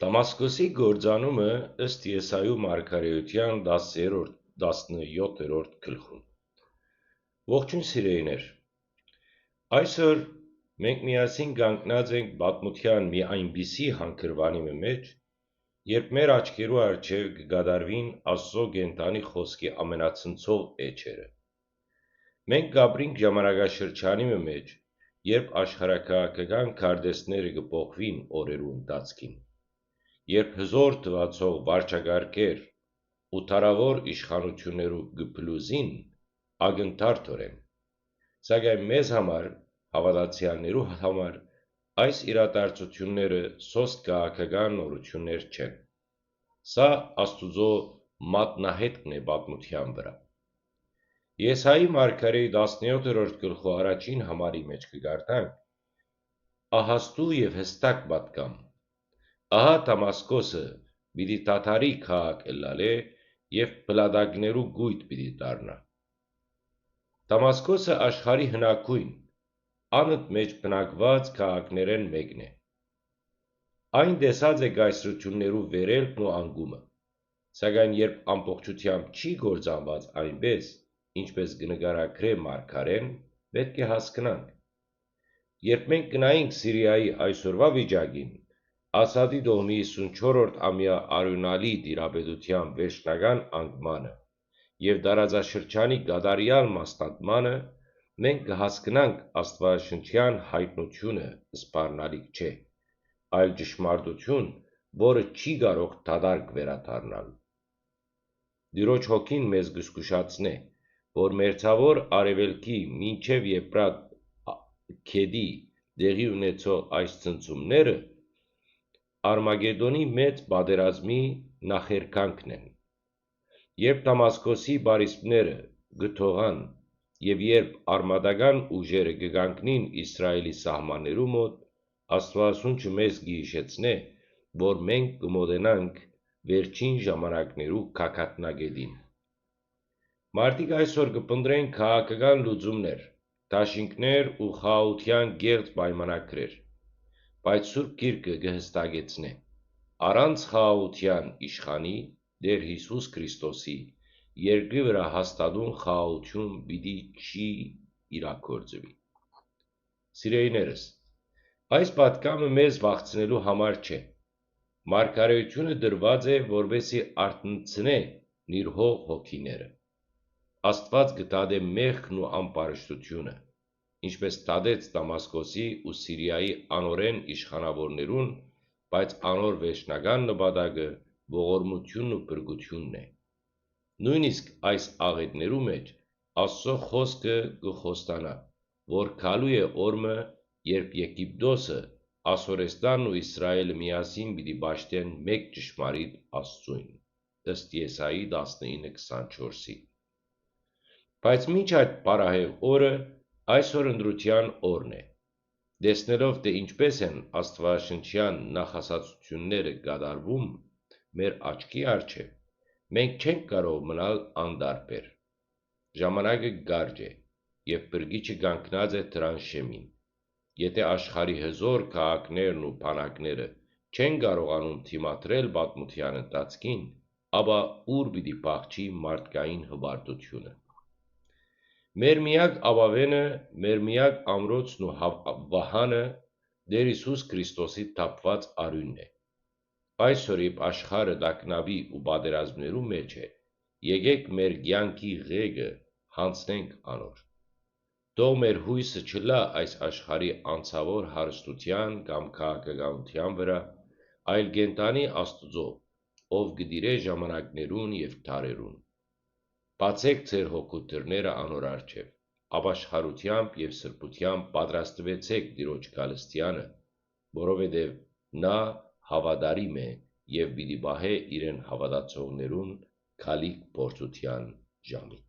Դամասկոսի գործանումը ըստ Եսայու մարգարեության 10-17 գլխում։ Ողջույն սիրելիներ, այսօր մենք միասին կանգնած ենք պատմության մի այնպիսի հանգրվանի մեջ, երբ մեր աչքերու առջև կգադարվին Աստծո կենտանի խոսքի ամենացնցող էջերը։ Մենք կապրինք ժամանակաշրջանի մեջ, երբ աշխարհաքաղաքական քարտեզները կփոխվին օրերու ընթացքին, երբ հզոր թվացող վարչագարկեր ու թարավոր իշխանություններու կփլուզին ակնթարթորեն, սակայն մեզ համար, հավատացյալներու համար, այս իրադարձությունները սոսկ քաղաքական նորություններ չեն։ Սա Աստուծո մատնահետքն է պատմության վրա։ Եսայի մարգարեի 17-րդ գլխու առաջին համարի մեջ կգարտանք. ահաստու եւ հստակ պատկամ, ահա Դամասկոսը պիտի դադարի քաղաք ըլլալե եւ փլատակներու գույտ պիտի դառնա։ Դամասկոսը աշխարհի հնագույն, անըտ մեջ բնակված քաղաքներեն մեկն է։ Այն տեսած է գայսրություններու վերելքն ու անկումը, սակայն երբ ամբողջությամբ չի գործանված այնպես, ինչպես կնկարագրե մարգարեն, պետք է հասկանանք։ Երբ մենք գնայինք Սիրիայի այսօրվա վիճակին, Ասադի դողմի 54-րդ ամյա արյունալի տիրապետության վերջնական անկմանը եւ տարածաշրջանի կատարյալ մասնատմանը, մենք կհասկանանք աստվածաշնչյան հայտնությունը սպառնալիք չէ, այլ ճշմարտություն, որը չի կարող դատարկ վերադառնալ։ Տիրոջ հոգին մեզ կզգուշացնե, որ մերձավոր արևելքի մինչև Եփրատ գետի տեղի ունեցող այս ցնցումները Արմագեդոնի մեծ պատերազմի նախերգանքն են։ Երբ Դամասկոսի բարիսպները կթողան եւ երբ արմատական ուժերը կգանկնին Իսրայելի սահմաններու մոտ, Աստվածաշունչը մեզ կհիշեցնե, որ մենք կմոտենանք վերջին ժամանակներու գագաթնագետին։ Մարդիկ այսօր կփնտրեն քաղաքական լուծումներ, դաշինքներ ու խաղաղության կեղծ պայմանագրեր, բայց Սուրբ Գիրքը կհստակեցնե. առանց խաղաղության իշխանի Տեր Հիսուս Քրիստոսի երկրի վրա հաստատուն խաղաղություն պիտի չի իրագործվի։ Սիրելիներս, այս պատգամը մեզ վախցնելու համար չէ։ Մարգարեությունը դրված է, որպեսզի արթնցնե իր հոգիները։ Աստված կդադե մեղքն ու անպարշտությունը, ինչպես դադեց Դամասկոսի ու Սիրիայի անօրեն իշխանավորներուն, բայց անոր վերջնական նպատակը ողորմությունն ու փրկությունն է։ Նույնիսկ այս աղետներու մեջ Աստծո խոսքը կխոստանա, որ գալու է օրը, երբ Եգիպտոսը, Ասորեստանն ու Իսրայելը միասին պիտի պաշտեն մեկ ճշմարիտ Աստծույն, ըստ Եսայի 19:24-ի։ Բայց մինչ այդ բարահեղ օրը, այսօր ընտրության օրն է։ Տեսնելով, թե ինչպես են աստվածաշնչյան նախասացությունները կատարվում մեր աչքի առջև, մենք չենք կարող մնալ անտարբեր։ Ժամանակը կարճ է, եւ Փրկիչը կանգնած է դրան շեմին։ Եթե աշխարհի հզոր քաղաքներն ու բանակները չեն կարողանում դիմադրել պատմության ընթացքին, ապա ուր պիտի փախչի մարդկային հպարտությունը։ Մեր միակ ապավենը, մեր միակ ամրոցն ու վահանը Տեր Հիսուս Քրիստոսի թափված արյունն է։ Այսօր երբ աշխարհը տագնապի ու պատերազմներու մեջ է, եկեք մեր կյանքի ղեկը հանձնենք անոր։ Թող մեր հույսը չլա այս աշխարհի անցավոր հարստության կամ քաղաքականության վրա, այլ կենտանի Աստուծո, ով կտիրե ժամանակներուն եւ դարերուն։ Բացեք ձեր հոգու դռները անոր առջև, ապաշխարությամբ եւ սրբությամբ պատրաստվեցեք Տիրոջ գալստյանը, որովհետեւ նա հավատարիմ է եւ պիտի պահե իրեն հավատացողներուն գալիք փորձության ժամին։